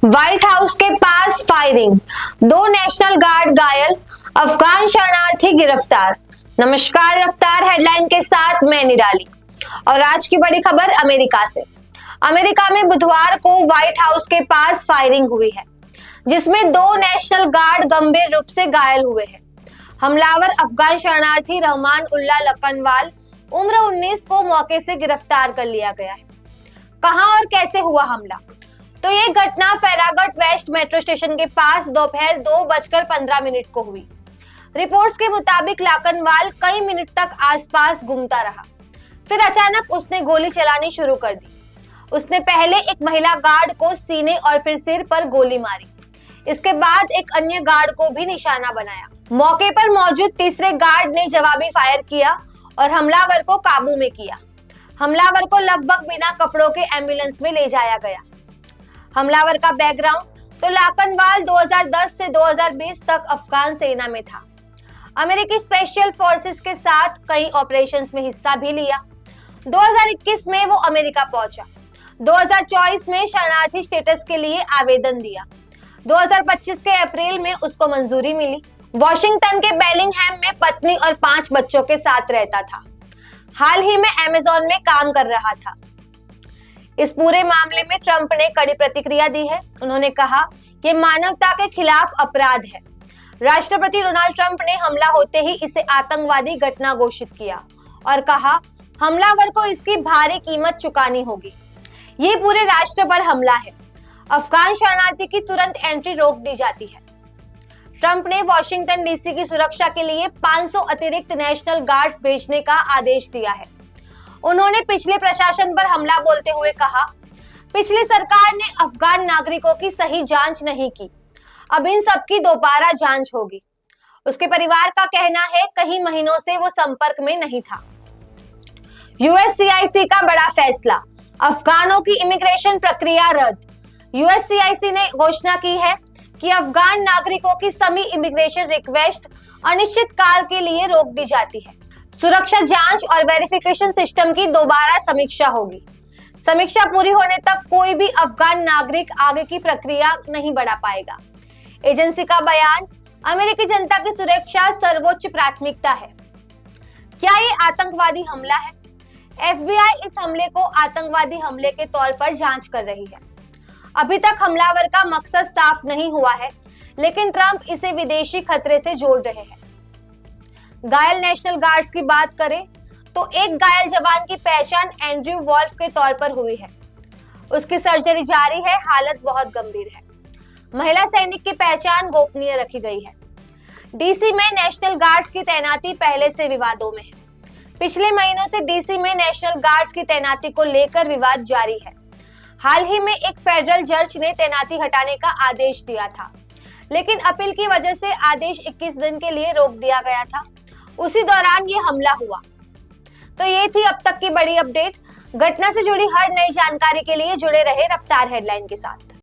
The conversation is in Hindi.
व्हाइट हाउस के पास फायरिंग, दो नेशनल गार्ड घायल, अफगान शरणार्थी गिरफ्तार। नमस्कार, रफ्तार हेडलाइन के साथ मैं निराली और आज की बड़ी खबर अमेरिका से। अमेरिका में बुधवार को व्हाइट हाउस के पास फायरिंग हुई है, जिसमें दो नेशनल गार्ड गंभीर रूप से घायल हुए हैं। हमलावर अफगान शरणार्थी रहमान उल्लाह लकनवाल उम्र 19 को मौके से गिरफ्तार कर लिया गया है। कहां और कैसे हुआ हमला? तो ये घटना फैरागट वेस्ट मेट्रो स्टेशन के पास दोपहर 2:15 को हुई। रिपोर्ट्स के मुताबिक लाकनवाल कई मिनट तक आसपास घूमता रहा, फिर अचानक उसने गोली चलानी शुरू कर दी। उसने पहले एक महिला गार्ड को सीने और फिर सिर पर गोली मारी। इसके बाद एक अन्य गार्ड को भी निशाना बनाया। मौके पर मौजूद तीसरे गार्ड ने जवाबी फायर किया और हमलावर को काबू में किया। हमलावर को लगभग बिना कपड़ों के एम्बुलेंस में ले जाया गया। हमलावर का बैकग्राउंड तो लाकनवाल 2010 से 2020 तक अफगान सेना में था। अमेरिकी स्पेशल फोर्सेस के साथ कई ऑपरेशंस में हिस्सा भी लिया। 2021 में वो अमेरिका पहुंचा। 2024 में शरणार्थी स्टेटस के लिए आवेदन दिया। 2025 के अप्रैल में उसको मंजूरी मिली। वॉशिंगटन के बेलिंगहैम में पत्नी और 5 बच्चों के साथ रहता था। हाल ही में अमेज़न में काम कर रहा था। इस पूरे मामले में ट्रंप ने कड़ी प्रतिक्रिया दी है। उन्होंने कहा कि मानवता के खिलाफ अपराध है। राष्ट्रपति डोनाल्ड ट्रंप ने हमला होते ही इसे आतंकवादी घटना घोषित किया और कहा हमलावर को इसकी भारी कीमत चुकानी होगी। ये पूरे राष्ट्र पर हमला है। अफगान शरणार्थी की तुरंत एंट्री रोक दी जाती है। ट्रंप ने वॉशिंगटन डीसी की सुरक्षा के लिए 500 अतिरिक्त नेशनल गार्ड्स भेजने का आदेश दिया है। उन्होंने पिछले प्रशासन पर हमला बोलते हुए कहा, पिछली सरकार ने अफगान नागरिकों की सही जांच नहीं की। अब इन सब की दोबारा जांच होगी। उसके परिवार का कहना है कई महीनों से वो संपर्क में नहीं था। यूएससीआईसी का बड़ा फैसला, अफगानों की इमिग्रेशन प्रक्रिया रद्द। यूएससीआईसी ने घोषणा की है कि अफगान नागरिकों की सभी इमिग्रेशन रिक्वेस्ट अनिश्चित काल के लिए रोक दी जाती है। सुरक्षा जांच और वेरिफिकेशन सिस्टम की दोबारा समीक्षा होगी। समीक्षा पूरी होने तक कोई भी अफगान नागरिक आगे की प्रक्रिया नहीं बढ़ा पाएगा। एजेंसी का बयान, अमेरिकी जनता की सुरक्षा सर्वोच्च प्राथमिकता है। क्या ये आतंकवादी हमला है? एफबीआई इस हमले को आतंकवादी हमले के तौर पर जांच कर रही है। अभी तक हमलावर का मकसद साफ नहीं हुआ है, लेकिन ट्रंप इसे विदेशी खतरे से जोड़ रहे हैं। घायल नेशनल गार्ड्स की बात करें तो एक घायल जवान की पहचान एंड्रयू वॉल्फ के तौर पर हुई है। उसकी सर्जरी जारी है, हालत बहुत गंभीर है। महिला सैनिक की पहचान गोपनीय रखी गई है। डीसी में नेशनल गार्ड्स की तैनाती पहले से विवादों में है। पिछले महीनों से डीसी में नेशनल गार्ड्स की तैनाती को लेकर विवाद जारी है। हाल ही में एक फेडरल जज ने तैनाती हटाने का आदेश दिया था, लेकिन अपील की वजह से आदेश 21 दिन के लिए रोक दिया गया था। उसी दौरान ये हमला हुआ। तो ये थी अब तक की बड़ी अपडेट। घटना से जुड़ी हर नई जानकारी के लिए जुड़े रहे रफ्तार हेडलाइन के साथ।